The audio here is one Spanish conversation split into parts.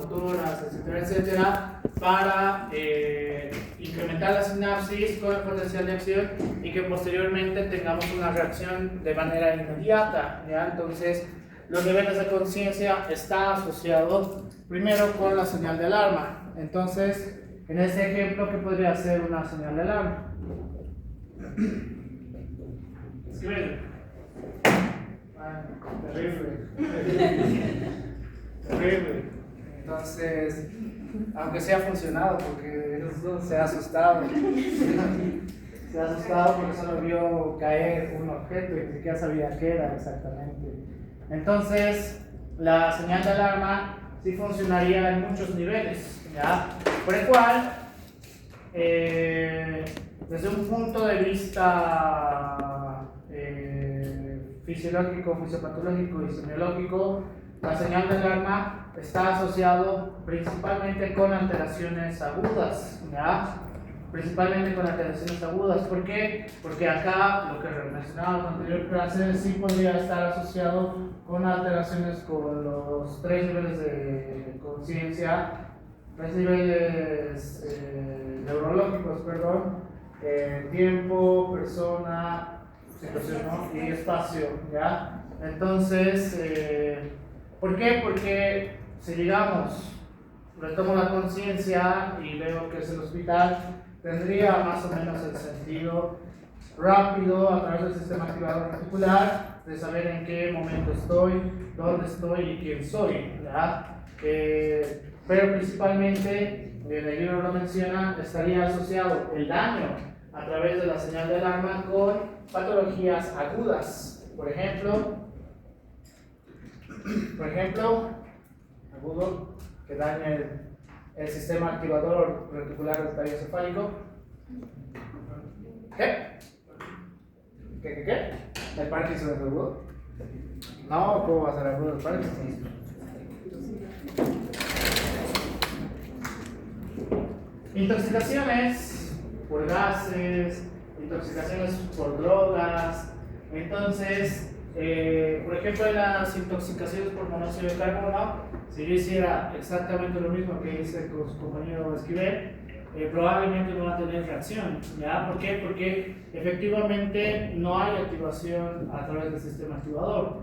motoras, etcétera, etcétera, para incrementar la sinapsis con el potencial de acción y que posteriormente tengamos una reacción de manera inmediata, ¿ya? Entonces, los niveles de conciencia está asociado primero con la señal de alarma. Entonces, en este ejemplo, ¿qué podría ser una señal de alarma? Escribe. Terrible. Terrible. Entonces, aunque sí ha funcionado, porque se ha asustado. Se ha asustado porque solo vio caer un objeto y ni siquiera sabía qué era exactamente. Entonces, la señal de alarma sí funcionaría en muchos niveles, ¿ya? Por el cual, desde un punto de vista fisiológico, fisiopatológico y semiológico, la señal de alarma está asociado principalmente con alteraciones agudas, ¿ya? Principalmente con alteraciones agudas. ¿Por qué? Porque acá, lo que mencionaba en la anterior clase, sí podría estar asociado con alteraciones con los 3 niveles de conciencia, 3 niveles neurológicos, perdón, tiempo, persona, situación, ¿no? Y espacio, ¿ya? Entonces, ¿por qué? Porque si digamos, retomo la conciencia y veo que es el hospital, tendría más o menos el sentido rápido a través del sistema activador reticular de saber en qué momento estoy, dónde estoy y quién soy, ¿ya? Pero principalmente, en el libro lo menciona, estaría asociado el daño a través de la señal de alarma con patologías agudas. Por ejemplo, agudo, que daña el sistema activador reticular del tallo cefálico. ¿Qué? ¿El Parkinson es agudo? No, ¿cómo va a ser agudo el Parkinson? Intoxicaciones por gases, intoxicaciones por drogas. Entonces, por ejemplo, en las intoxicaciones por monóxido de carbono, si yo hiciera exactamente lo mismo que hice con su compañero Esquivel, probablemente no va a tener reacción, ¿ya? ¿Por qué? Porque efectivamente no hay activación a través del sistema activador,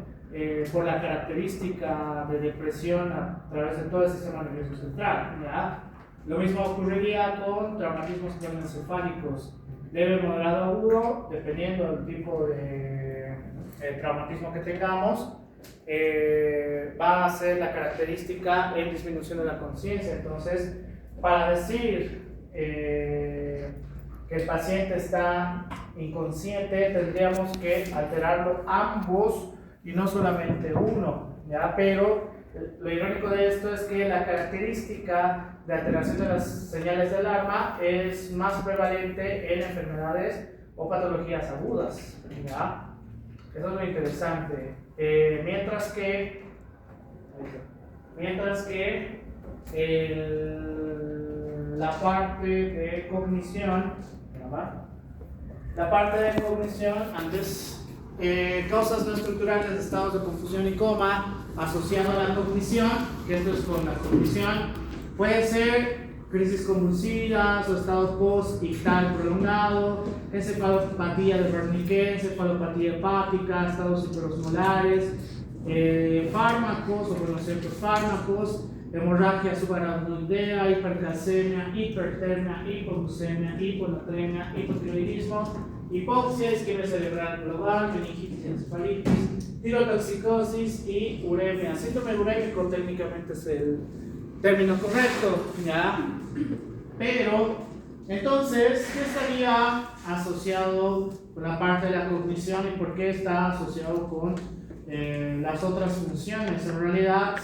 por la característica de depresión a través de todo el sistema nervioso central, ¿ya? Lo mismo ocurriría con traumatismos craneoencefálicos, leve, moderado, agudo, dependiendo del tipo de traumatismo que tengamos. Va a ser la característica en disminución de la conciencia. Entonces, para decir que el paciente está inconsciente, tendríamos que alterarlo ambos y no solamente uno, ¿ya? Pero lo irónico de esto es que la característica de alteración de las señales de alarma es más prevalente en enfermedades o patologías agudas, ¿ya? Eso es lo interesante. Mientras que la parte de cognición, antes, causas no estructurales de estados de confusión y coma asociado a la cognición, que esto es con la cognición, puede ser crisis convulsivas o estado post-ictal prolongado, encefalopatía de Wernicke, encefalopatía hepática, estados hiperosmolares, fármacos o con ciertos fármacos, hemorragia subaracnoidea, hipercalcemia, hipertermia, hipoglucemia, hiponatremia, hipotiroidismo, hipoxia, isquemia cerebral global, meningitis y encefalitis, tirotoxicosis y uremia. Síndrome urémico técnicamente es el término correcto, ¿ya? Pero, entonces, ¿qué estaría asociado con la parte de la cognición y por qué está asociado con las otras funciones? En realidad,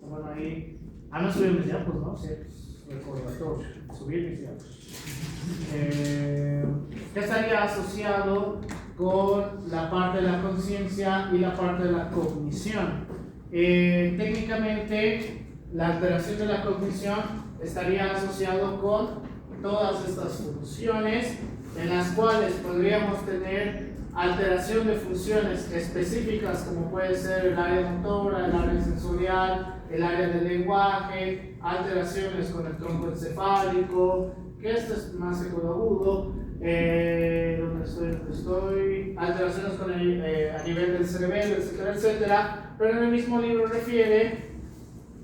bueno, ahí, no subí mis diapos, ¿no? Sí, recordatorio, subir mis diapos. ¿Qué estaría asociado con la parte de la conciencia y la parte de la cognición? Técnicamente, la alteración de la cognición estaría asociado con todas estas funciones en las cuales podríamos tener alteración de funciones específicas como puede ser el área motora, el área sensorial, el área del lenguaje, alteraciones con el tronco encefálico, que esto es más agudo, donde estoy, alteraciones con a nivel del cerebelo, etcétera, etcétera. Pero en el mismo libro refiere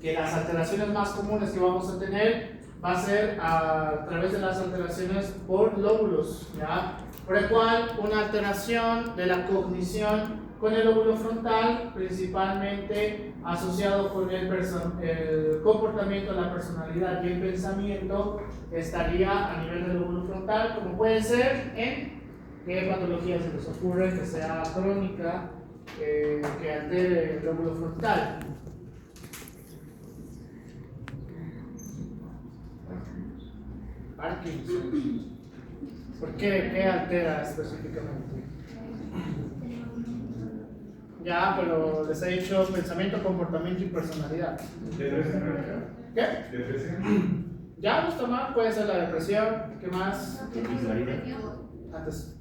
que las alteraciones más comunes que vamos a tener va a ser a través de las alteraciones por lóbulos, ¿ya? Por el cual una alteración de la cognición con el lóbulo frontal, principalmente asociado con el comportamiento, la personalidad y el pensamiento, estaría a nivel del lóbulo frontal, como puede ser en qué patología se les ocurre que sea crónica, que altere el lóbulo frontal. Parkinson. ¿Por qué? ¿Qué altera específicamente? Ya, pero les he dicho pensamiento, comportamiento y personalidad. ¿Depresión? ¿Qué? ¿Depresión? Ya, los tomar, puede ser la depresión. ¿Qué más? Antes.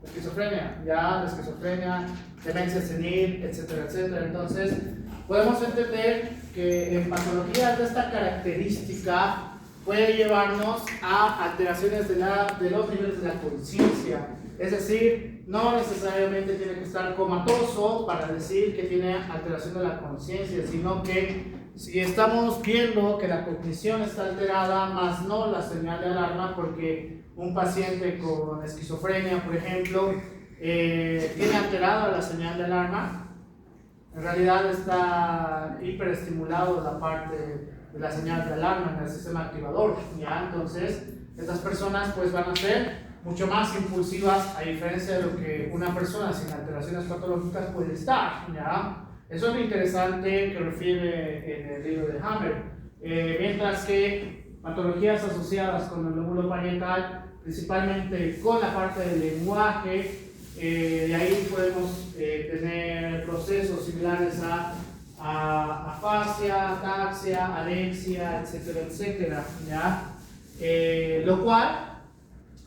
Esquizofrenia, ya, la esquizofrenia, demencia senil, etcétera, etcétera. Entonces, podemos entender que en patologías de esta característica puede llevarnos a alteraciones de los niveles de la conciencia. Es decir, no necesariamente tiene que estar comatoso para decir que tiene alteración de la conciencia, sino que si estamos viendo que la cognición está alterada, más no la señal de alarma, porque un paciente con esquizofrenia, por ejemplo, tiene alterada la señal de alarma, en realidad está hiperestimulado la parte de la señal de alarma en el sistema activador, ¿ya? Entonces, estas personas pues van a ser mucho más impulsivas, a diferencia de lo que una persona sin alteraciones patológicas puede estar, ¿ya? Eso es lo interesante que refiere en el libro de Hammer. Mientras que patologías asociadas con el lóbulo parietal, principalmente con la parte del lenguaje, de ahí podemos tener procesos similares a afasia, ataxia, alexia, etcétera, etcétera, ¿ya? Lo cual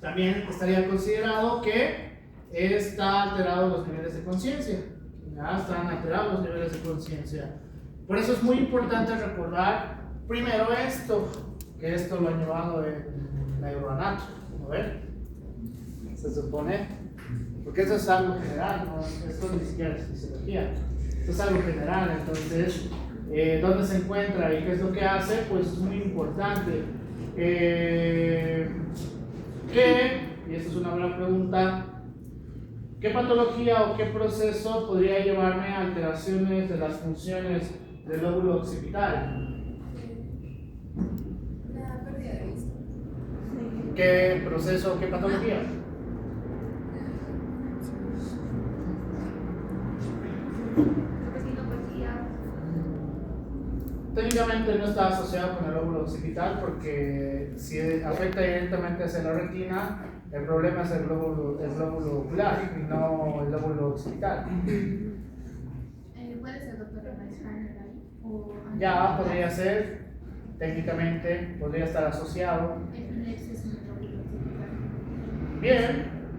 también estaría considerado que está alterado los niveles de conciencia, ya están alterados los niveles de conciencia. Por eso es muy importante recordar primero esto, que esto lo han llevado en neuroanato, ¿no ven? Se supone, porque eso es algo general, ¿no? Esto ni siquiera es fisiología. Esto es algo general, entonces, ¿dónde se encuentra y qué es lo que hace? Pues es muy importante. Y esta es una buena pregunta, ¿qué patología o qué proceso podría llevarme a alteraciones de las funciones del lóbulo occipital? La pérdida de vista. ¿Qué proceso o qué patología? Técnicamente no está asociado con el lóbulo occipital porque si afecta directamente hacia la retina, el problema es el lóbulo ocular y no el lóbulo occipital. ¿Puede ser doctor Alzheimer ahí? Ya podría ser, técnicamente podría estar asociado. Epilepsia es en el lóbulo occipital. Bien,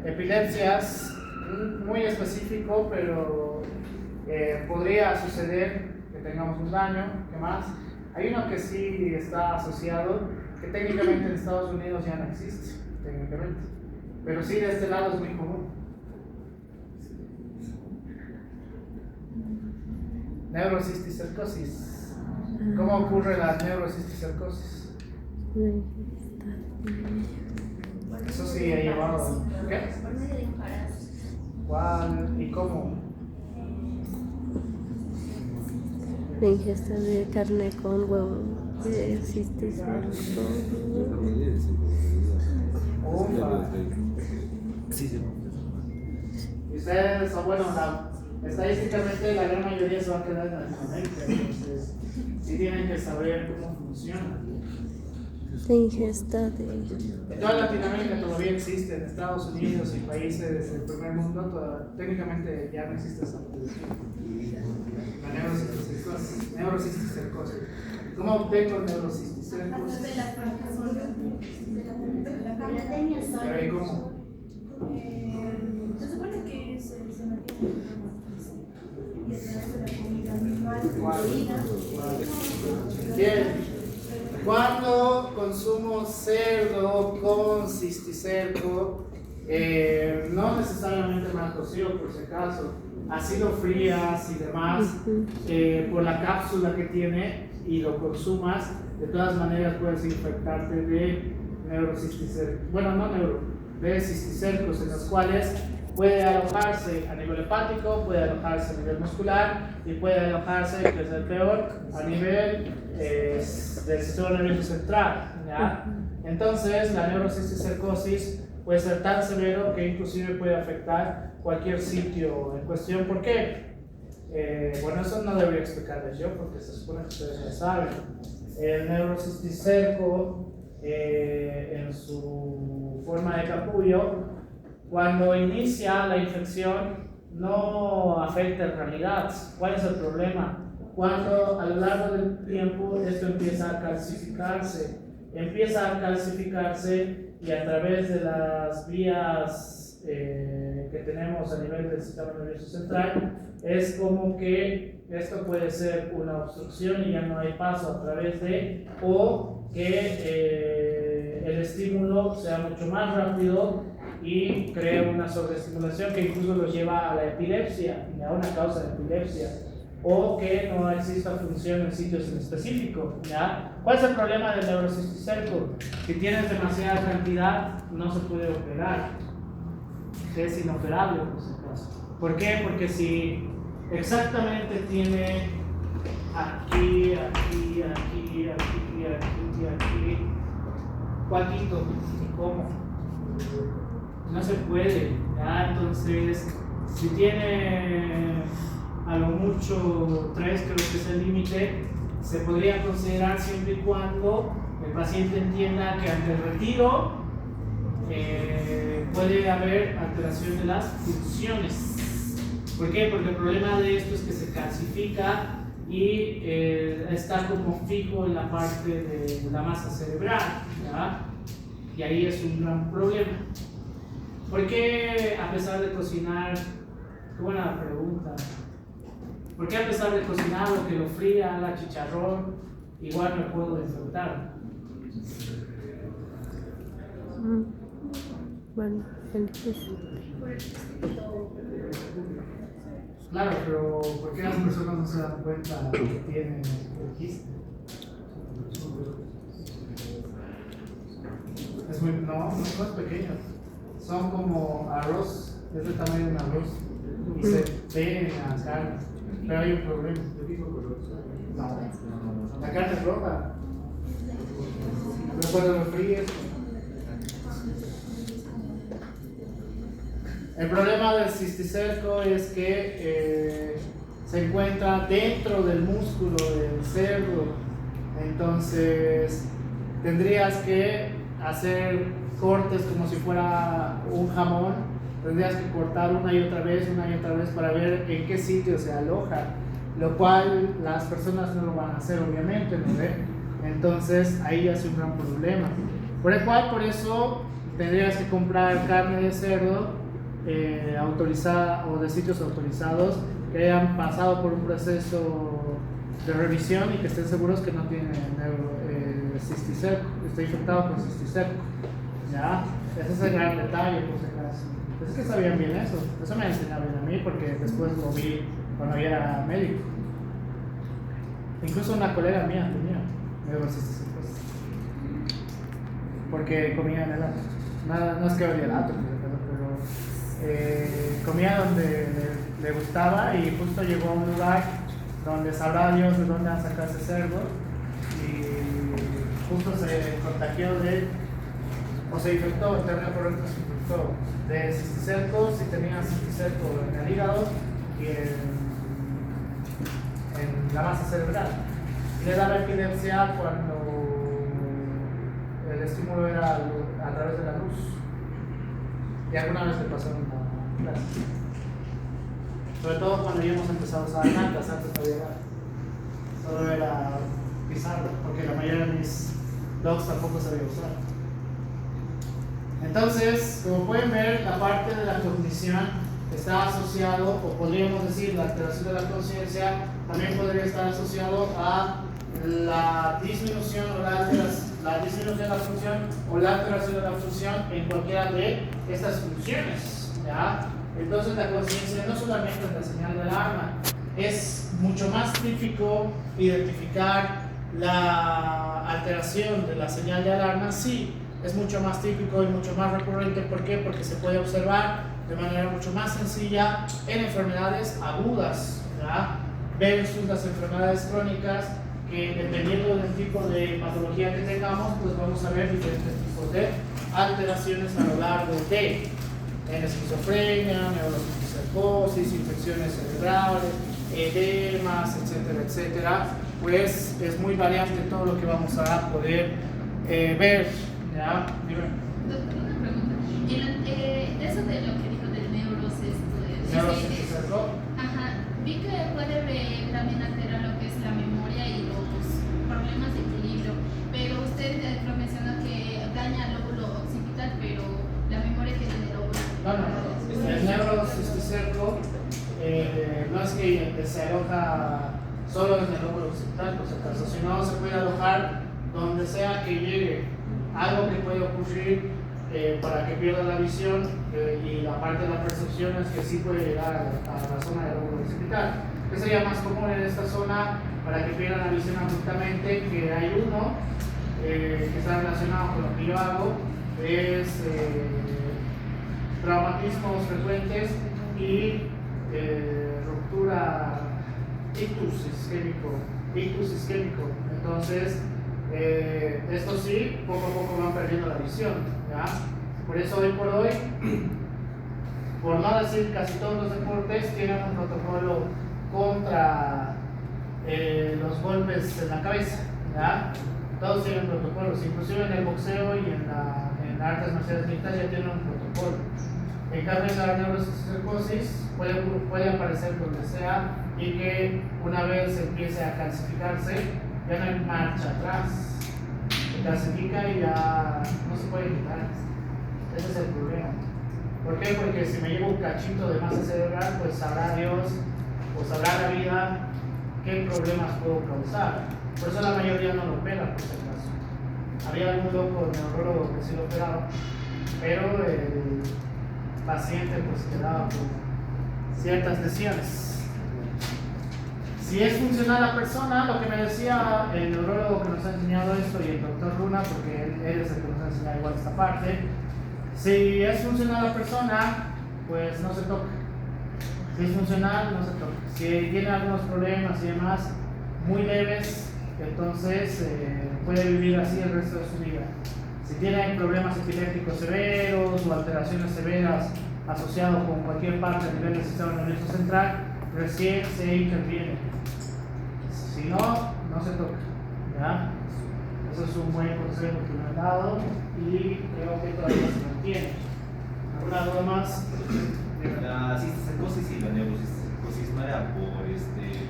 epilepsias, muy específico, pero podría suceder que tengamos un daño. ¿Qué más? Hay uno que sí está asociado, que técnicamente en Estados Unidos ya no existe, técnicamente, pero sí de este lado es muy común. Neurocisticercosis. ¿Cómo ocurre la neurocisticercosis? Eso sí ha llevado. ¿Qué? Por medio de un parásito. ¿Cuál y cómo? La ingesta de carne con huevo que existe Ustedes, o bueno, estadísticamente la gran mayoría se va a quedar en Latinoamérica, entonces sí tienen que saber cómo funciona. la ingesta de En toda Latinoamérica todavía existe, en Estados Unidos y países del primer mundo, técnicamente ya no existe esa población. La neurocisticercosis. ¿Cómo obtengo neurocisticercosis? De la Parkinson. Pero ¿y cómo? Se supone que se mantiene y Bien. Cuando consumo cerdo con cisticerco, no necesariamente más cocido por si acaso, ha sido frías y demás, por la cápsula que tiene y lo consumas, de todas maneras puedes infectarte de neurocisticercos, bueno, no neuro, de cisticercos, en los cuales puede alojarse a nivel hepático, puede alojarse a nivel muscular y puede alojarse, que es el peor, a nivel del sistema nervioso central, ¿ya? Entonces la neurocisticercosis puede ser tan severo que inclusive puede afectar cualquier sitio en cuestión. ¿Por qué? Bueno, eso no debería explicarles yo porque se supone que ustedes ya saben. El neurocisticerco en su forma de capullo, cuando inicia la infección no afecta en realidad. ¿Cuál es el problema? Cuando a lo largo del tiempo esto empieza a calcificarse y a través de las vías que tenemos a nivel del sistema nervioso central, es como que esto puede ser una obstrucción y ya no hay paso a través de, o que el estímulo sea mucho más rápido y crea una sobreestimulación que incluso los lleva a la epilepsia, a una causa de epilepsia, o que no exista función en sitios en específico, ¿ya? ¿Cuál es el problema del neurocisticerco? Si tienes demasiada cantidad, no se puede operar, es inoperable por si acaso. ¿Por qué? Porque si exactamente tiene aquí, ¿cuál quito? ¿Y cómo? No se puede, ¿ya? Entonces, si tiene a lo mucho 3, creo que es el límite, se podría considerar siempre y cuando el paciente entienda que ante el retiro puede haber alteración de las funciones. ¿Por qué? Porque el problema de esto es que se calcifica y está como fijo en la parte de la masa cerebral, ¿ya? Y ahí es un gran problema. ¿Por qué a pesar de cocinar? Qué buena pregunta. ¿Por qué a pesar de cocinar o que lo fría, haga chicharrón, igual me puedo infectar? Bueno, entonces. Claro, pero ¿por qué las personas no se dan cuenta que tienen el quiste? Es muy, no es pequeño. Son como arroz, es del tamaño de un arroz y se ven en la carne, pero hay un problema. No, la carne es roja, pero cuando lo fríes. El problema del cisticerco es que se encuentra dentro del músculo del cerdo, entonces tendrías que hacer cortes como si fuera un jamón, tendrías que cortar una y otra vez para ver en qué sitio se aloja, lo cual las personas no lo van a hacer obviamente, ¿no ve? Entonces ahí ya es un gran problema, por eso tendrías que comprar carne de cerdo autorizada o de sitios autorizados que hayan pasado por un proceso de revisión y que estén seguros que no tienen cisticerco, está infectado con cisticerco, ¿ya? Ese es el gran detalle, por si acaso. Pues es que sabían bien eso me enseñaron a mí porque después lo vi cuando yo era médico. Incluso una colega mía tenía cisticerco porque comía en el ato. No es que odie el ato, pero comía donde le gustaba y justo llegó a un lugar donde sabrá Dios de dónde han sacado ese cerdo y justo se contagió o se infectó, el término correcto se infectó de cisticerco, si tenía cisticerco en el hígado y en la masa cerebral. Y le daba epilepsia cuando el estímulo era a través de la luz. Y alguna vez le pasó en una clase. Sobre todo cuando ya hemos empezado a usar natas, antes no había nada. Solo era pizarra, porque la mayoría de mis dogs tampoco sabía usar. Entonces, como pueden ver, la parte de la cognición está asociado, o podríamos decir, la alteración de la conciencia también podría estar asociado a la disminución o la disminución de la función o la alteración de la función en cualquiera de estas funciones, ¿ya? Entonces la conciencia no solamente es la señal de alarma, es mucho más típico identificar la alteración de la señal de alarma, sí, es mucho más típico y mucho más recurrente. ¿Por qué? Porque se puede observar de manera mucho más sencilla en enfermedades agudas, ¿ya? Versus las enfermedades crónicas, que dependiendo del tipo de patología que tengamos, pues vamos a ver diferentes tipos de alteraciones a lo largo de en esquizofrenia, neuropsicosis, infecciones cerebrales, edemas, etcétera, etcétera. Pues es muy variante todo lo que vamos a poder ver, ¿ya? Dime. Doctor, una pregunta. Eso de lo que dijo del neurosis, ajá, vi que puede también alterar lo que es la memoria y los problemas de equilibrio, pero usted lo mencionó que daña el lóbulo occipital, pero la memoria que tiene el lóbulo. No. El neurocisticerco no es que se aloja solo en el lóbulo occipital, por si acaso, sino se puede alojar donde sea que llegue. Algo que puede ocurrir para que pierda la visión y la parte de la percepción es que sí puede llegar a la zona del lóbulo occipital. ¿Qué sería más común en esta zona para que pierdan la visión abruptamente? Que hay uno que está relacionado con lo que yo hago, es traumatismos frecuentes y ruptura ictus isquémico. Entonces, estos sí, poco a poco van perdiendo la visión, ¿ya? Por eso hoy por hoy, por no decir casi todos los deportes, tienen un protocolo contra los golpes en la cabeza, ¿ya? Todos tienen protocolos, inclusive en el boxeo y en artes marciales mixtas ya tienen un protocolo. En cambio, en la neuropsicosis puede aparecer donde sea y que una vez empiece a calcificarse, ya no hay marcha atrás. Se calcifica y ya no se puede quitar. Ese es el problema. ¿Por qué? Porque si me llevo un cachito de masa cerebral, pues sabrá Dios o sabrá la vida qué problemas puedo causar. Por eso la mayoría no lo opera, por si acaso. Había algún loco neurólogo que sí lo operaba, pero el paciente pues quedaba con ciertas lesiones. Si es funcional la persona, lo que me decía el neurólogo que nos ha enseñado esto y el doctor Luna, porque él es el que nos ha enseñado igual esta parte, si es funcional la persona, pues no se toca. Si es funcional, no se toca. Si tiene algunos problemas y demás muy leves, entonces puede vivir así el resto de su vida. Si tiene problemas epilépticos severos o alteraciones severas asociados con cualquier parte a nivel del sistema nervioso central, recién se interviene. Si no, no se toca, ¿ya? Eso es un buen consejo que me han dado y creo que todavía se mantiene. ¿Alguna duda más? La cisticercosis y la neurocisticercosis no era por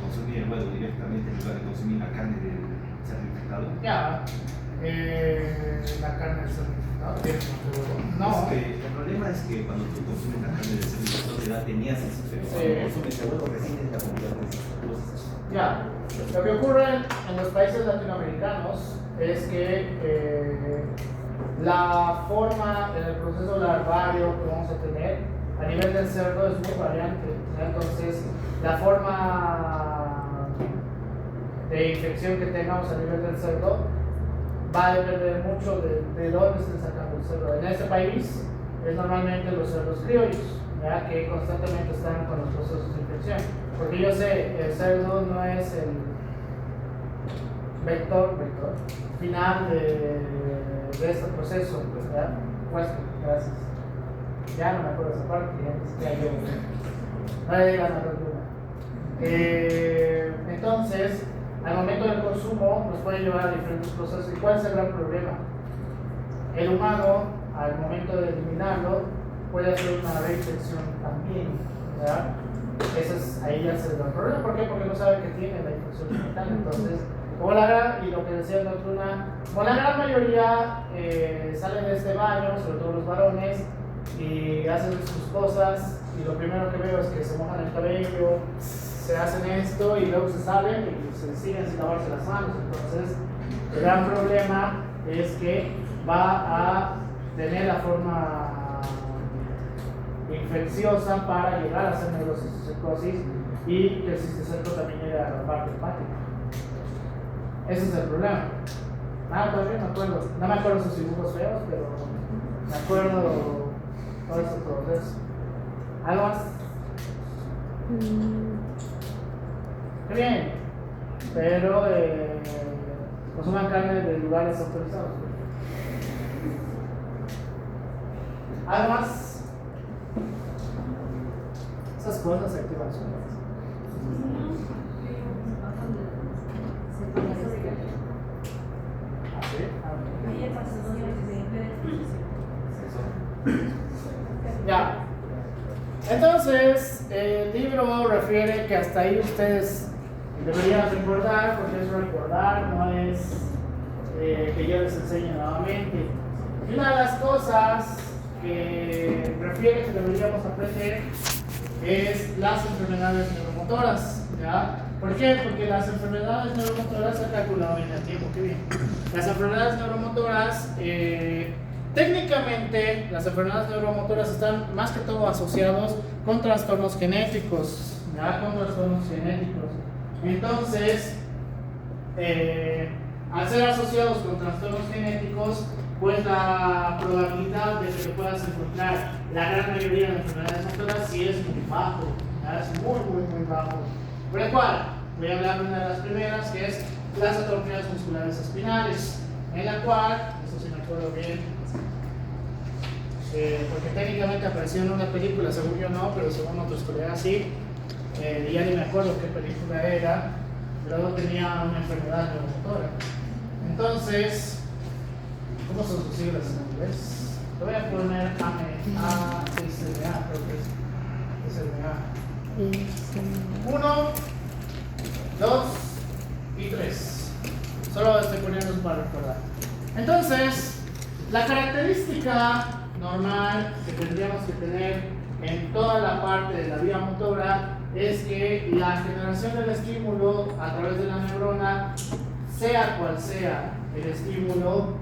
consumir el huevo directamente en lugar de consumir la carne del cerdo infectado. Ya, la carne del cerdo infectado. No. Es que el problema es que cuando tú consumes la carne del cerdo infectado ya tenías eso, pero cuando consumes el huevo recién es la comunidad de cisticercosis. Ya, lo que ocurre en los países latinoamericanos es que la forma en el proceso larvario que vamos a tener a nivel del cerdo es muy variante, ¿ya? Entonces la forma de infección que tengamos a nivel del cerdo va a depender mucho de dónde estén sacando el cerdo. En este país es normalmente los cerdos criollos, ¿ya? Que constantemente están con los procesos de infección, porque yo sé, el cerdo no es el vector final de este proceso, pues, ¿verdad? Pues, gracias. Ya no me acuerdo esa parte, ya yo. No le digas a la entonces, al momento del consumo nos puede llevar a diferentes procesos. ¿Y cuál es el gran problema? El humano, al momento de eliminarlo, puede hacer una reinfección también, ¿verdad? Ahí ya se da el problema. ¿Por qué? Porque no sabe que tiene la infección genital. Entonces, como y lo que decía el doctor Luna, como la gran mayoría salen de este baño, sobre todo los varones, y hacen sus cosas y lo primero que veo es que se mojan el cabello, se hacen esto y luego se salen y se siguen sin lavarse las manos. Entonces, el gran problema es que va a tener la forma infecciosa para llegar a hacer neurocistocercosis y que el cisticerco también llegue a la parte hepática. Ese es el problema. Todavía me acuerdo. No me acuerdo sus dibujos feos, pero me acuerdo todo ese proceso. ¿Algo más? Qué bien. Pero consuman carne de lugares autorizados. ¿Algo más? Esas cosas se activan solas. ¿Ah, sí? Ya. Entonces, el libro refiere que hasta ahí ustedes deberían recordar, porque es recordar, no es que yo les enseñe nuevamente. Y una de las cosas que refiere que deberíamos aprender es las enfermedades neuromotoras, ¿ya? ¿Por qué? Porque las enfermedades neuromotoras se han calculado en el tiempo, qué bien. Las enfermedades neuromotoras, técnicamente, las enfermedades neuromotoras están más que todo asociados con trastornos genéticos, ¿ya? Con trastornos genéticos. Entonces, al ser asociados con trastornos genéticos, pues la probabilidad de que puedas encontrar la gran mayoría de enfermedades motoras sí es muy bajo, ¿ya? Es muy bajo. Por el cual, voy a hablar de una de las primeras, que es las atrofias musculares espinales, en la cual, eso sí me acuerdo bien, porque técnicamente apareció en una película, según yo no, pero según otros colegas sí, ya ni me acuerdo qué película era, pero tenía una enfermedad neuromotora. Entonces, ¿cómo son sus siglas en inglés? Te voy a poner SMA, creo que es SMA. 1, 2 y 3. Solo estoy poniendo para recordar. Entonces, la característica normal que tendríamos que tener en toda la parte de la vía motora es que la generación del estímulo a través de la neurona, sea cual sea el estímulo,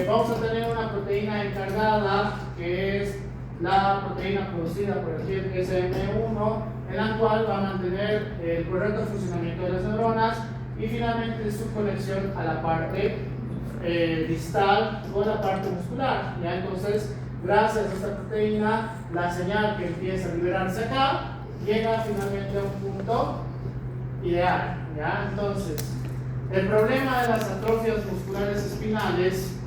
vamos a tener una proteína encargada que es la proteína producida por el gen SM1, en la cual va a mantener el correcto funcionamiento de las neuronas y finalmente su conexión a la parte distal con la parte muscular. ¿Ya? Entonces, gracias a esta proteína, la señal que empieza a liberarse acá llega finalmente a un punto ideal. ¿Ya? Entonces, el problema de las atrofias musculares espinales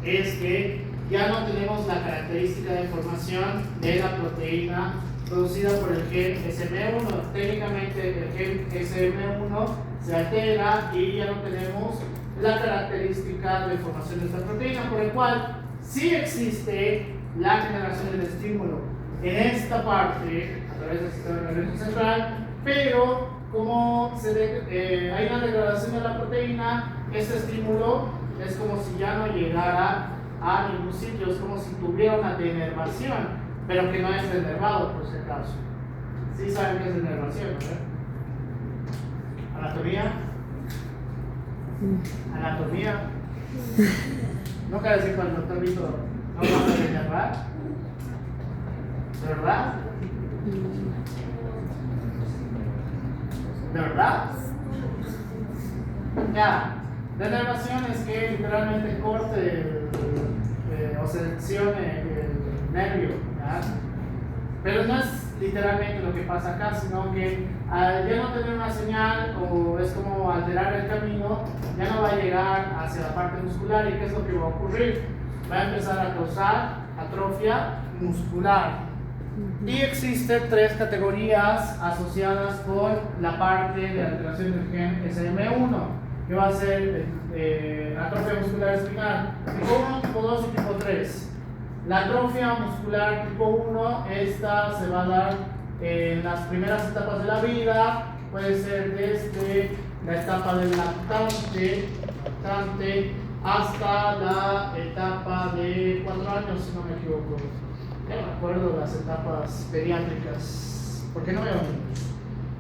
es que ya no tenemos la característica de formación de la proteína producida por el gen SM1. Técnicamente el gen SM1 se altera y ya no tenemos la característica de formación de esta proteína, por el cual sí existe la generación del estímulo en esta parte a través del sistema nervioso central, pero como hay una degradación de la proteína, este estímulo es como si ya no llegara a ningún sitio, es como si tuviera una denervación, pero que no es denervado por si acaso. ¿Sí saben qué es denervación, no? ¿Anatomía? ¿Anatomía? Nunca decir cuando el doctor Vito no va a denervar, ¿de verdad? ¿De verdad? Ya, denervación es que literalmente corte o seleccione el nervio, ¿ya? Pero no es literalmente lo que pasa acá, sino que al ya no tener una señal o es como alterar el camino, ya no va a llegar hacia la parte muscular. ¿Y qué es lo que va a ocurrir? Va a empezar a causar atrofia muscular. Y existen tres categorías asociadas con la parte de alteración del gen SM1, que va a ser atrofia muscular espinal tipo 1, tipo 2 y tipo 3. La atrofia muscular tipo 1, esta se va a dar en las primeras etapas de la vida, puede ser desde la etapa del lactante hasta la etapa de 4 años, si no me equivoco. ya no me acuerdo las etapas pediátricas, porque no veo niños.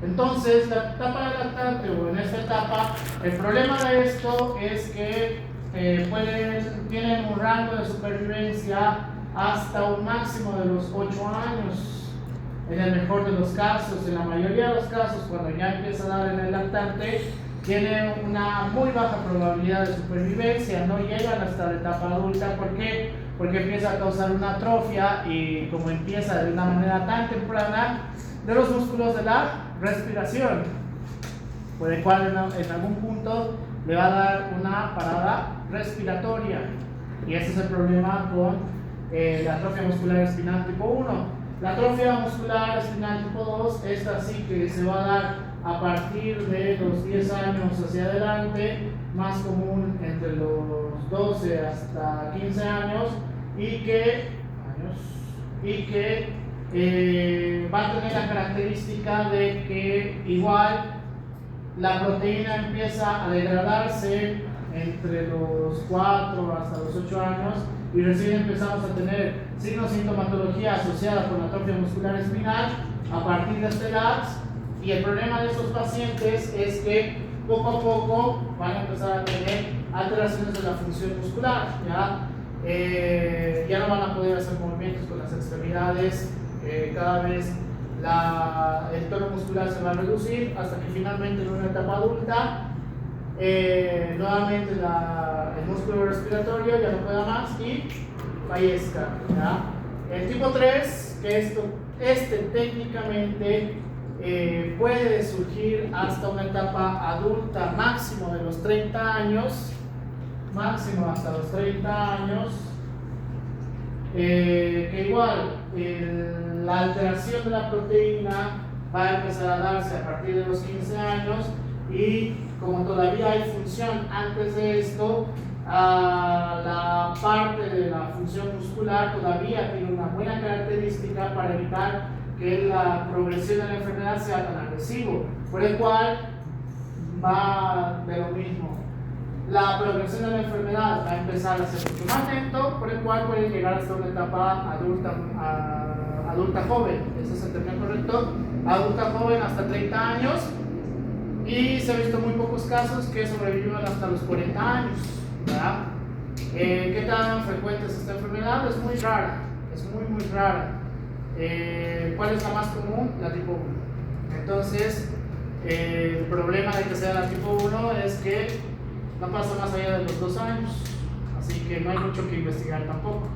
Entonces, la etapa del lactante o en esta etapa, el problema de esto es que tienen un rango de supervivencia hasta un máximo de los 8 años. En el mejor de los casos, en la mayoría de los casos, cuando ya empieza a dar en el lactante, tienen una muy baja probabilidad de supervivencia, no llegan hasta la etapa adulta. ¿Por qué? Porque empieza a causar una atrofia y como empieza de una manera tan temprana, de los músculos de la respiración, por el cual en algún punto le va a dar una parada respiratoria. Y ese es el problema con la atrofia muscular espinal tipo 1. La atrofia muscular espinal tipo 2, esta sí que se va a dar a partir de los 10 años hacia adelante, más común entre los 12 hasta 15 años, y que va a tener la característica de que igual la proteína empieza a degradarse entre los 4 hasta los 8 años y recién empezamos a tener signos de sintomatología asociada con la atrofia muscular espinal a partir de esta edad. Y el problema de estos pacientes es que poco a poco van a empezar a tener alteraciones de la función muscular, ya no van a poder hacer movimientos con las extremidades, cada vez el tono muscular se va a reducir hasta que finalmente en una etapa adulta nuevamente el músculo respiratorio ya no pueda más y fallezca, El tipo 3, que este técnicamente puede surgir hasta una etapa adulta máximo de los 30 años, máximo hasta los 30 años, que igual la alteración de la proteína va a empezar a darse a partir de los 15 años y como todavía hay función antes de esto, la parte de la función muscular todavía tiene una buena característica para evitar que la progresión de la enfermedad sea tan agresivo, por el cual va de lo mismo. La progresión de la enfermedad va a empezar a ser mucho más lento, por el cual puede llegar hasta una etapa adulta joven, ese es el término correcto, adulta joven hasta 30 años, y se ha visto muy pocos casos que sobreviven hasta los 40 años, ¿verdad? ¿Qué tan frecuente es esta enfermedad? Es muy rara, es muy rara. ¿Cuál es la más común? La tipo 1. Entonces, el problema de que sea la tipo 1 es que no pasa más allá de los 2 años, así que no hay mucho que investigar tampoco.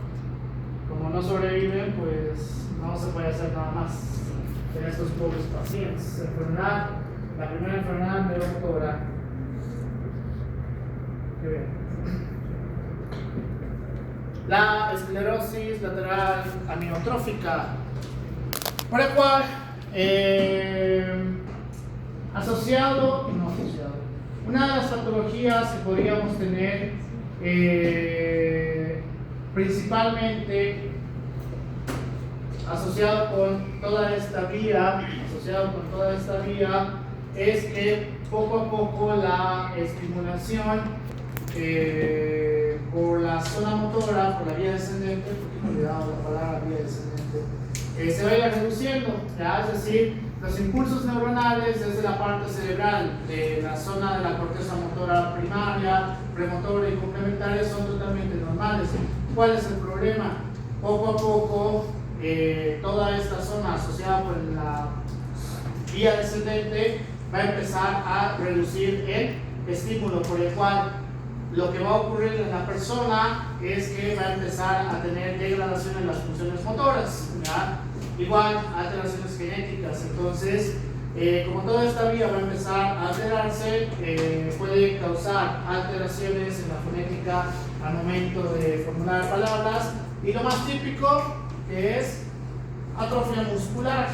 Como no sobreviven, pues no se puede hacer nada más en estos pobres pacientes. La primera enfermedad neuromotora. Qué bien. La esclerosis lateral amiotrófica, por el cual una de las patologías que podríamos tener principalmente asociado con toda esta vía, es que poco a poco la estimulación por la zona motora, por la vía descendente, porque me he olvidado la palabra vía descendente, se va a ir reduciendo, es decir, los impulsos neuronales desde la parte cerebral de la zona de la corteza motora primaria, premotora y complementaria son totalmente normales. ¿Cuál es el problema? Poco a poco toda esta zona asociada con la vía descendente va a empezar a reducir el estímulo, por el cual lo que va a ocurrir en la persona es que va a empezar a tener degradación en las funciones motoras, igual alteraciones genéticas. Entonces, como toda esta vía va a empezar a alterarse, puede causar alteraciones en la fonética al momento de formular palabras, y lo más típico que es atrofia muscular,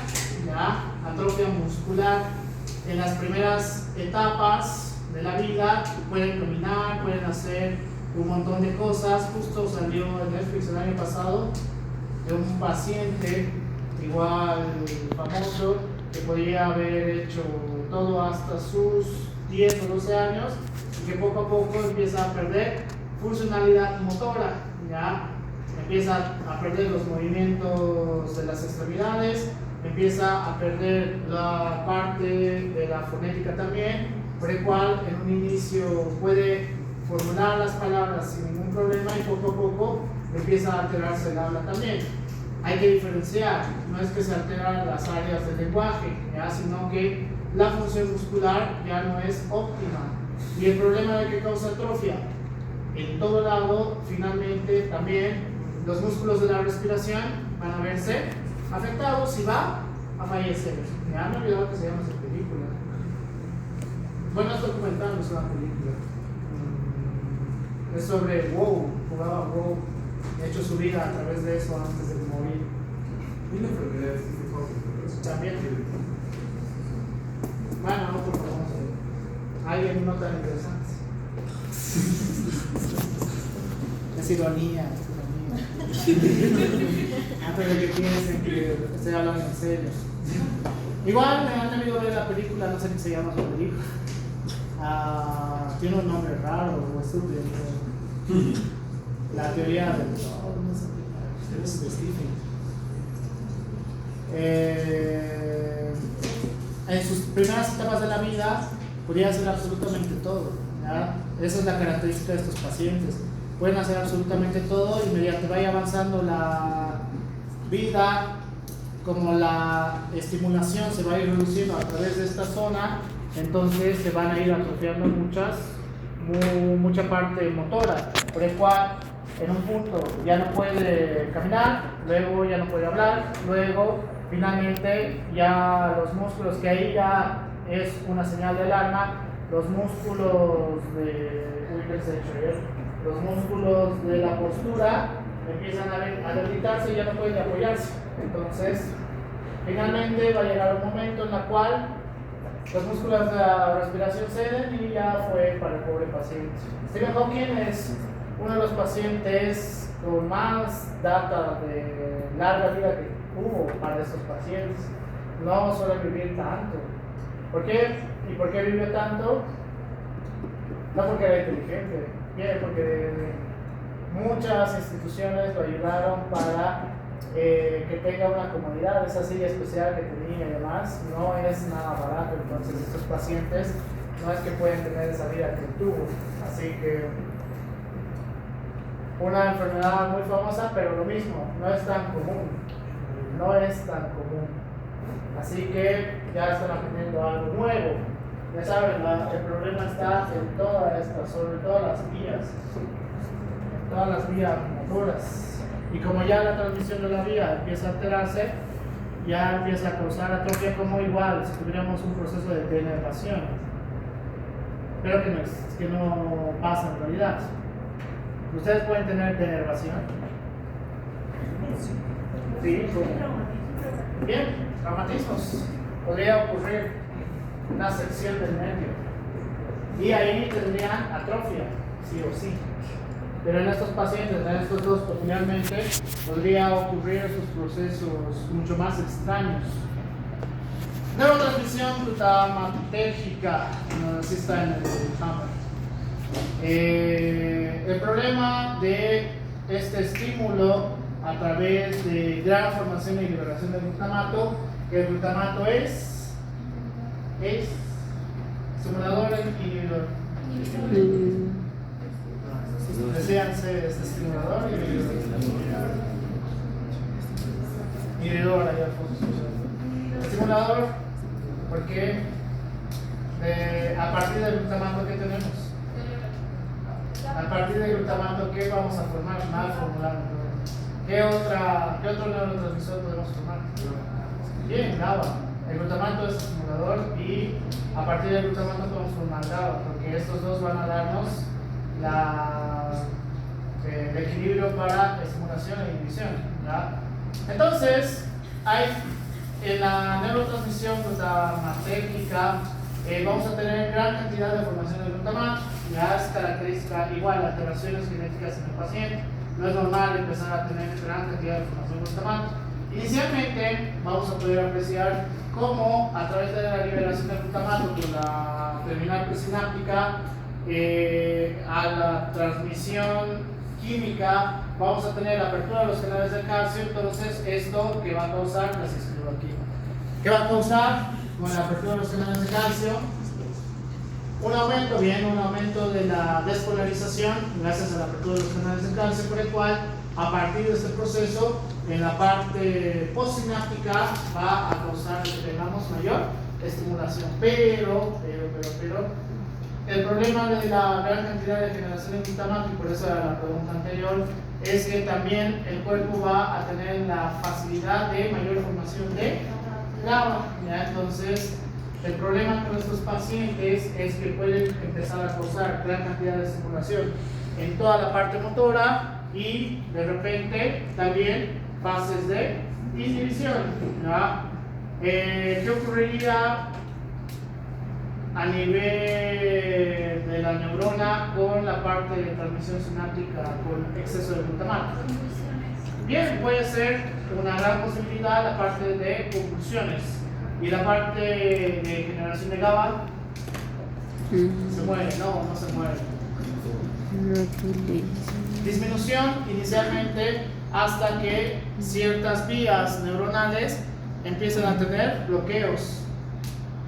atrofia muscular. En las primeras etapas de la vida pueden caminar, pueden hacer un montón de cosas. Justo salió en Netflix el año pasado de un paciente igual famoso que podía haber hecho todo hasta sus 10 o 12 años y que poco a poco empieza a perder funcionalidad motora, empieza a perder los movimientos de las extremidades, empieza a perder la parte de la fonética también, por el cual en un inicio puede formular las palabras sin ningún problema y poco a poco empieza a alterarse el habla también. Hay que diferenciar, no es que se alteran las áreas del lenguaje, ¿ya? Sino que la función muscular ya no es óptima. Y el problema de que causa atrofia en todo lado, finalmente también los músculos de la respiración van a verse afectados y va a fallecer. Me han olvidado que se llama esa película. Bueno, es documental, no es una película. Es sobre WoW, jugaba WoW, ha hecho su vida a través de eso antes de morir. ¿Y la enfermedad es tipo de También. Bueno, no, por favor. Alguien no tan interesante. Es ironía, es ironía. Antes de que piensen que estoy hablando en serio. Igual me han debido ver la película, no sé qué se llama su película. Tiene un nombre raro o estúpido. La teoría del. No sé, es de Stephen. En sus primeras etapas de la vida podía hacer absolutamente todo, ¿ya? Esa es la característica de estos pacientes. Pueden hacer absolutamente todo y mediante vaya avanzando la vida, como la estimulación se va a ir reduciendo a través de esta zona, entonces se van a ir atrofiando mucha parte motora, por el cual en un punto ya no puede caminar, luego ya no puede hablar, luego finalmente ya los músculos, que ahí ya es una señal de alarma, los músculos los músculos de la postura empiezan a debilitarse y ya no pueden apoyarse. Entonces finalmente va a llegar un momento en el cual los músculos de la respiración ceden y ya fue para el pobre paciente. Stephen Hawking es uno de los pacientes con más data de larga vida que hubo para estos pacientes. No suele vivir tanto. ¿Por qué? ¿Y por qué vivió tanto? No porque era inteligente, bien, porque muchas instituciones lo ayudaron para que tenga una comodidad. Esa silla especial que tenía y demás no es nada barato. Entonces estos pacientes no es que pueden tener esa vida que tuvo. Así que una enfermedad muy famosa, pero lo mismo, no es tan común. No es tan común. Así que ya están aprendiendo algo nuevo. Ya saben, el problema está en todas estas, sobre todo las vías. En todas las vías motoras. Y como ya la transmisión de la vía empieza a alterarse, ya empieza a causar atrofia, como igual si tuviéramos un proceso de denervación. Pero que no pasa en realidad. ¿Ustedes pueden tener denervación? Sí. Bien, traumatismos. Podría ocurrir una sección del nervio. Y ahí tendrían atrofia, sí o sí. Pero en estos pacientes, en estos dos, finalmente podría ocurrir esos procesos mucho más extraños. Neurotransmisión glutamatérgica, así está en el Hammer. El problema de este estímulo a través de gran formación y liberación de glutamato, que el glutamato es estimulador e inhibidor. Desean ser este estimulador y inhibidor allá al fondo. Estimulador, porque a partir del glutamato, ¿qué tenemos? A partir del glutamato, ¿qué vamos a formar? Mal formulado. ¿Qué otro neurotransmisor podemos formar? Bien, GABA. El glutamato es estimulador y a partir del glutamato podemos formar GABA, porque estos dos van a darnos el equilibrio para estimulación e inhibición, ¿ya? Entonces, en la neurotransmisión glutamatérgica vamos a tener gran cantidad de formación de glutamato. Ya es característica igual, alteraciones genéticas en el paciente. No es normal empezar a tener gran cantidad de formación de glutamato. Inicialmente vamos a poder apreciar cómo a través de la liberación de glutamato por la terminal presináptica a la transmisión química, vamos a tener la apertura de los canales de calcio. Entonces, esto que va a causar, así escribo aquí, ¿qué va a causar con la apertura de los canales de calcio? Un aumento, bien, un aumento de la despolarización gracias a la apertura de los canales de calcio, por el cual a partir de este proceso en la parte postsináptica va a causar que tengamos mayor estimulación, pero el problema de la gran cantidad de generación de glutamato, y por eso era la pregunta anterior, es que también el cuerpo va a tener la facilidad de mayor formación de GABA, ¿ya? Entonces el problema con estos pacientes es que pueden empezar a causar gran cantidad de estimulación en toda la parte motora y de repente también fases de inhibición, ¿ya? ¿Qué ocurriría a nivel de la neurona con la parte de transmisión sináptica con exceso de glutamato? Bien, puede ser una gran posibilidad la parte de convulsiones y la parte de generación de GABA. ¿Se mueve? No se mueve. Disminución inicialmente hasta que ciertas vías neuronales empiezan a tener bloqueos,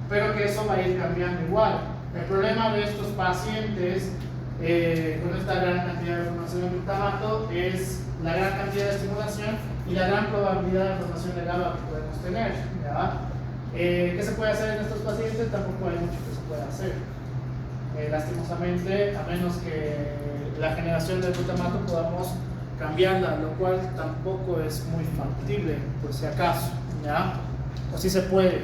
pero que eso va a ir cambiando igual. El problema de estos pacientes con esta gran cantidad de formación de glutamato es la gran cantidad de estimulación y la gran probabilidad de formación de GABA que podemos tener, ¿ya? ¿Qué se puede hacer en estos pacientes? Tampoco hay mucho que se pueda hacer. Lastimosamente, a menos que la generación de glutamato podamos cambiarla, lo cual tampoco es muy factible, por si acaso, ¿ya? O si se puede.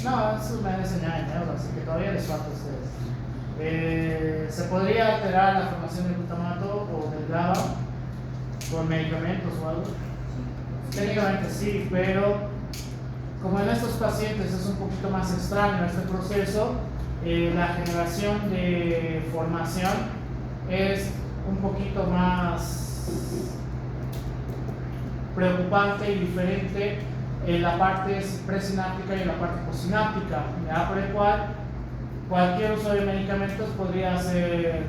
No, eso me han enseñado en neuro, así que todavía les falta a ustedes. ¿Se podría alterar la formación de glutamato o del GABA con medicamentos o algo? Técnicamente sí, pero como en estos pacientes es un poquito más extraño este proceso, la generación de formación es un poquito más preocupante y diferente en la parte presináptica y en la parte postsináptica, ¿ya? Por el cual cualquier uso de medicamentos podría hacer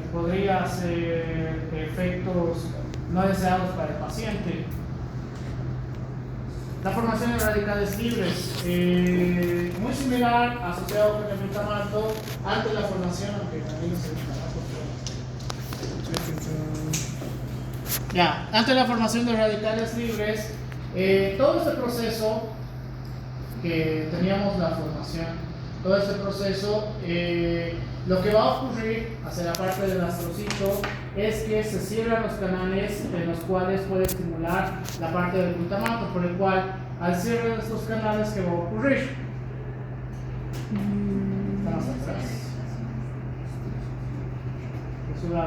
efectos no deseados para el paciente. La formación de radicales libres, muy similar, asociado con el glutamato, antes de la formación, aunque también es el glutamato. Ya, antes de la formación de radicales libres, todo este proceso que teníamos la formación, todo este proceso, lo que va a ocurrir hacia la parte del astrocito es que se cierran los canales en los cuales puede estimular la parte del glutamato, por el cual al cierre de estos canales, ¿qué va a ocurrir? Estamos atrás. Es una,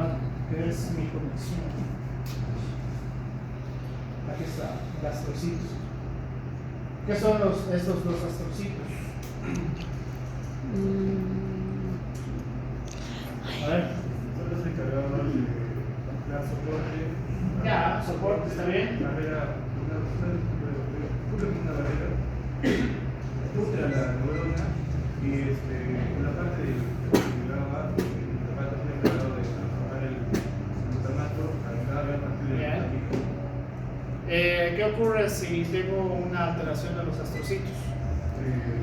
que es mi conexión. Aquí está, el astrocito. ¿Qué son estos dos astrocitos? A ver. Solo se encargaba de dar soporte. Ya, soporte, ¿está bien? Barrera, una barrera, nutre a la neurona y con la parte del GABA, la parte está encargado de transformar el glutamato al GABA a partir del glutamico. ¿Qué ocurre si tengo una alteración de los astrocitos?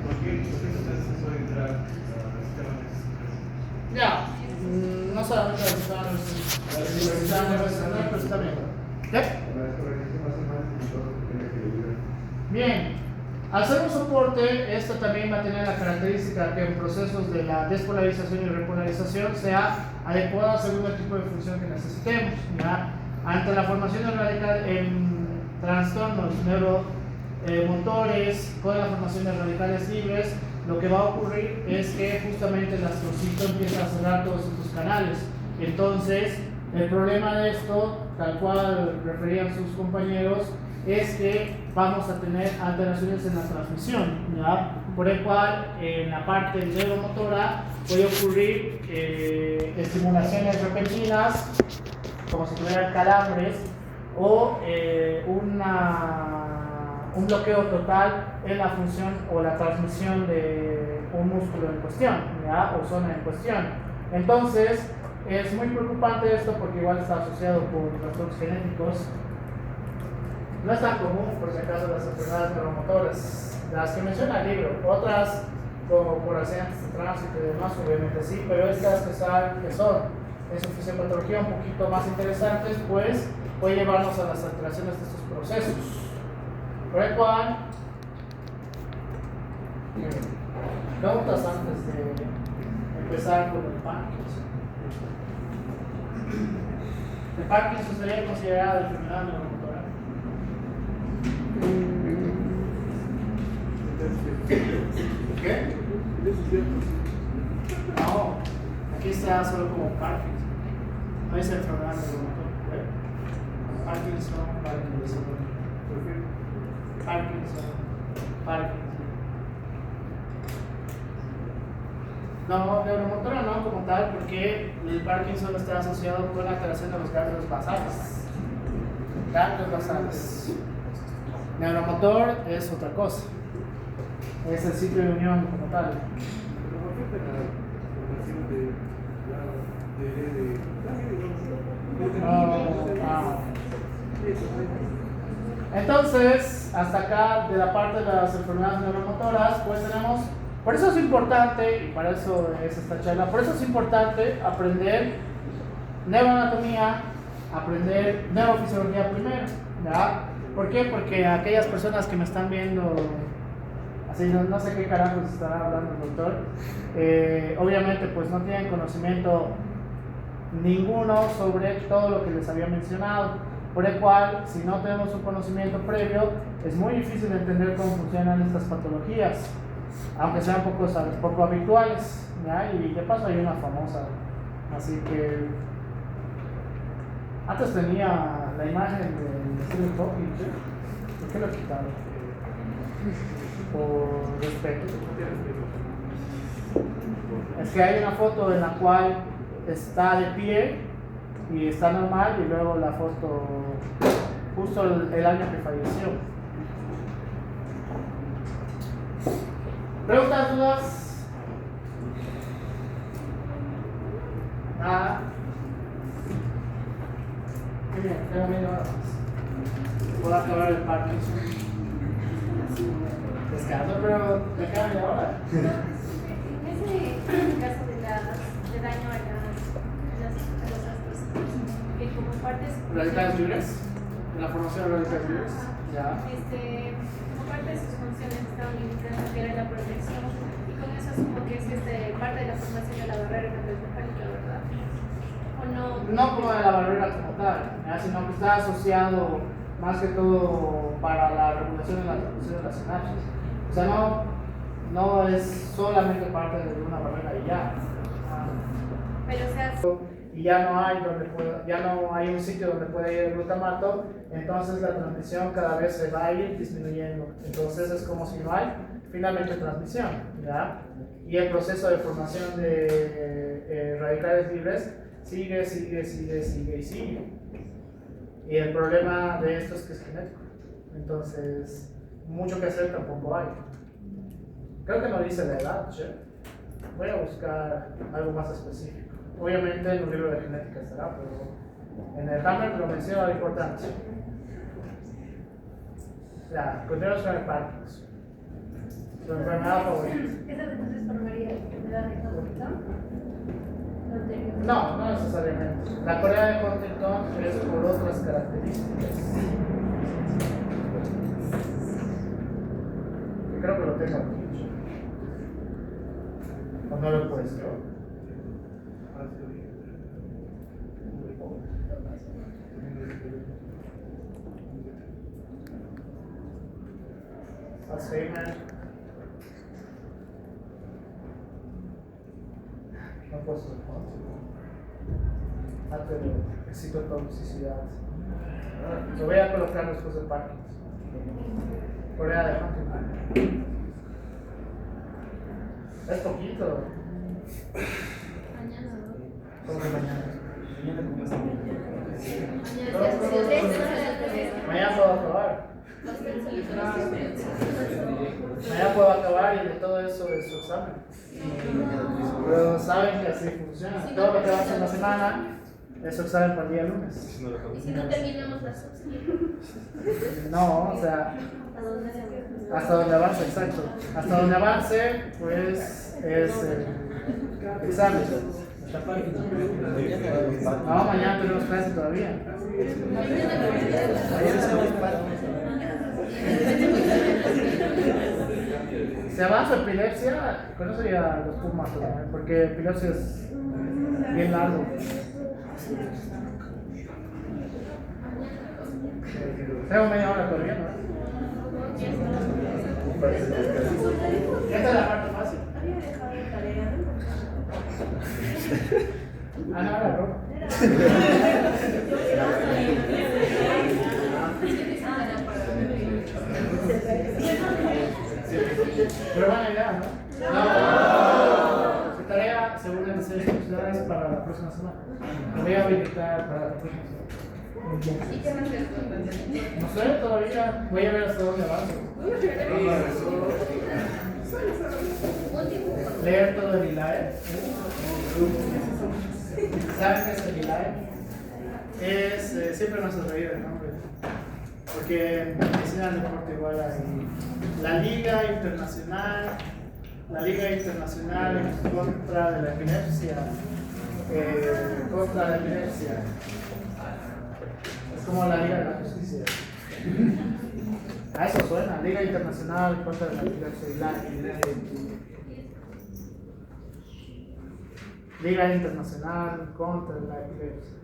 Cualquier proceso puede entrar al sistema nervioso. Ya, no solamente el sistema nervioso, pero está bien. ¿Qué? Bien, al ser un soporte, esto también va a tener la característica que en procesos de la despolarización y repolarización sea adecuada según el tipo de función que necesitemos, ¿ya? Ante la formación de radical en trastornos neuromotores con la formación de radicales libres, lo que va a ocurrir es que justamente el astrocito empieza a cerrar todos estos canales. Entonces, el problema de esto, tal cual referían sus compañeros, es que vamos a tener alteraciones en la transmisión, ¿ya? Por el cual en la parte neuromotora puede ocurrir estimulaciones repentinas, como si tuvieran calambres, o un bloqueo total en la función o la transmisión de un músculo en cuestión, ¿ya? O zona en cuestión. Entonces, Es muy preocupante esto porque igual está asociado con trastornos genéticos. No es tan común, por si acaso, las enfermedades neuromotoras, las que menciona el libro. Otras, como por accidentes de tránsito y demás, obviamente sí, pero estas que son en su fisiopatología un poquito más interesantes, pues puede llevarnos a las alteraciones de estos procesos. Por el cual, preguntas antes de empezar con el Parkinson. El Parkinson sería considerado enfermedad neuromotora. ¿Qué? No, aquí está solo como Parkinson. No es enfermedad neuromotora. Parkinson. No, neuromotora no como tal, porque el Parkinson está asociado con la alteración de los ganglios basales. Neuromotor es otra cosa. Es el sitio de unión como tal. Entonces, hasta acá de la parte de las enfermedades neuromotoras, pues tenemos, por eso es importante, y para eso es esta charla, por eso es importante aprender neuroanatomía, aprender neurofisiología primero, ¿verdad? ¿Por qué? Porque aquellas personas que me están viendo, así no sé qué carajos estará hablando el doctor, obviamente pues no tienen conocimiento ninguno sobre todo lo que les había mencionado, por el cual si no tenemos un conocimiento previo es muy difícil entender cómo funcionan estas patologías, aunque sean poco habituales, ¿ya? Y de paso hay una famosa, así que antes tenía la imagen de Stephen Hawking, ¿sí? ¿Por qué lo quitaron? Por respeto. Es que hay una foto en la cual está de pie y está normal, y luego la foto justo el año que falleció. ¿Preguntas, dudas? Nada. Muy bien, tengo media hora más. Puedo acabar el Parkinson. Descanso, pero me queda media hora. En ese caso de daño a los astros, que como partes Radicales libres, en la formación de radicales libres. Ya. como parte de sus funciones estaban limitando que era la protección, y con eso asumo que es parte de la formación de la barrera hematoencefálica, ¿verdad? ¿O no? No como de la barrera como tal, sino que está asociado más que todo para la regulación de la transmisión de las sinapsis. O sea, no es solamente parte de una barrera y ya. Pero o sea, Y ya no hay un sitio donde puede ir el glutamato, entonces la transmisión cada vez se va a ir disminuyendo. Entonces es como si no hay finalmente transmisión, ¿ya? Y el proceso de formación de radicales libres sigue. Y el problema de esto es que es genético. Entonces, mucho que hacer tampoco hay. Creo que no dice la edad, ¿che? Voy a buscar algo más específico. Obviamente en un libro de genética estará, pero en el Hammer lo menciona la importancia. Ya, continuamos con el Parkinson. Su enfermedad favorita. ¿esa entonces formaría enfermedad de Huntington? No necesariamente. La Corea de Huntington es por otras características. Yo creo que lo tengo aquí. ¿O no lo he puesto? Alzheimer. No he puesto el excitotoxicidad. Lo voy a colocar después de Parkinson. Corea de Huntington. Es poquito. Mañana, ¿no? ¿Cómo que mañana? Mañana Mañana puedo acabar. Mañana puedo acabar horario de todo eso de su examen. Pero saben que así funciona. Todo lo que va a hacer en la semana es su examen para el día lunes. Y si no terminamos las opciones. No, o sea, hasta donde avance, exacto. Hasta donde avance, pues es el examen. No, mañana tenemos clase todavía. Si avanza epilepsia, con eso ya los pumas también, porque epilepsia es bien largo. Tengo media hora todavía, ¿no? Esta es la parte fácil. Ah, no, la ropa. Pero buena idea, ¿no? No. Su tarea, según el diseño, es para la próxima semana. Lo voy a habilitar para la próxima semana. ¿Y qué más les No sé, todavía voy a ver hasta dónde avanzo. Leer todo el ILAE. ¿Saben qué es el ILAE? Siempre me hace reír el nombre. Porque enseñan deporte igual ahí. La Liga Internacional en contra de la epilepsia. Contra la epilepsia. Es como la Liga de la Justicia. A eso suena, Liga Internacional contra la epilepsia. Liga Internacional contra la epilepsia.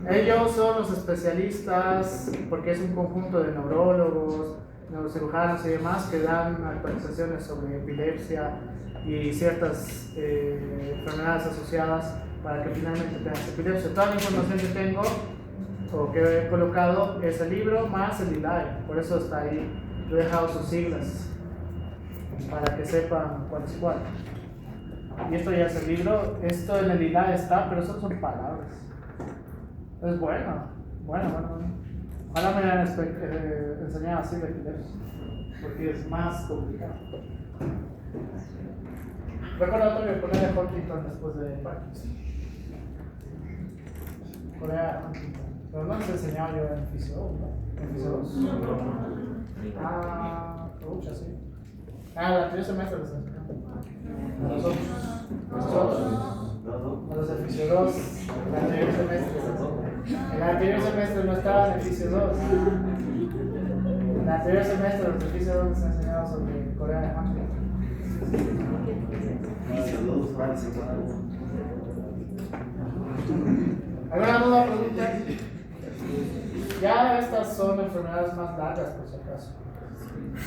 Ellos son los especialistas, porque es un conjunto de neurólogos, neurocirujanos y demás que dan actualizaciones sobre epilepsia y ciertas enfermedades asociadas para que finalmente tengas epilepsia. Toda la información que tengo o que he colocado es el libro más el ILAE, por eso está ahí. Yo he dejado sus siglas para que sepan cuál es cuál. Y esto ya es el libro, esto en el ILAE está, pero eso son palabras. Es bueno. Ahora me han enseñado así de epilepsia, porque es más complicado. Recordatorio, Corea de Huntington después de Parkinson. Corea de Huntington. Pero no les he enseñado yo en Fisio 1, en Fisio 2. Pucha, sí. El anterior semestre les enseñó. A nosotros. A los de Fisio 2. El anterior semestre. El anterior semestre no estaban en Fisio 2. El anterior semestre los de Fisio 2 les enseñado sobre Corea de Huntington. ¿Alguna duda o pregunta? Ya estas son enfermedades más largas, por si acaso.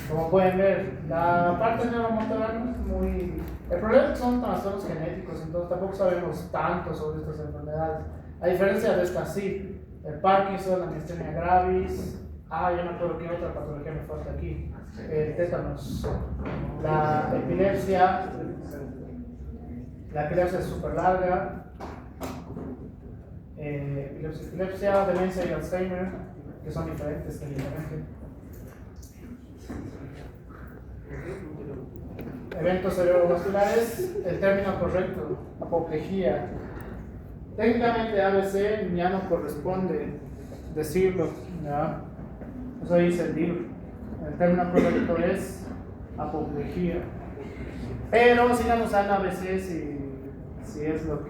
Como pueden ver, la parte neuromotora no es muy... El problema es que son trastornos genéticos, entonces tampoco sabemos tanto sobre estas enfermedades. A diferencia de estas, sí. El Parkinson, la miastenia gravis. Yo no acuerdo qué otra patología me falta aquí. El tétanos. La epilepsia. La epilepsia es súper larga. Epilepsia, demencia y Alzheimer, que son diferentes técnicamente. Eventos cerebrovasculares, el término correcto, apoplejía. Técnicamente ABC ya no corresponde decirlo, ¿ya? Eso dice el libro. El término correcto es apoplejía. Pero sigan usando ABC si es lo que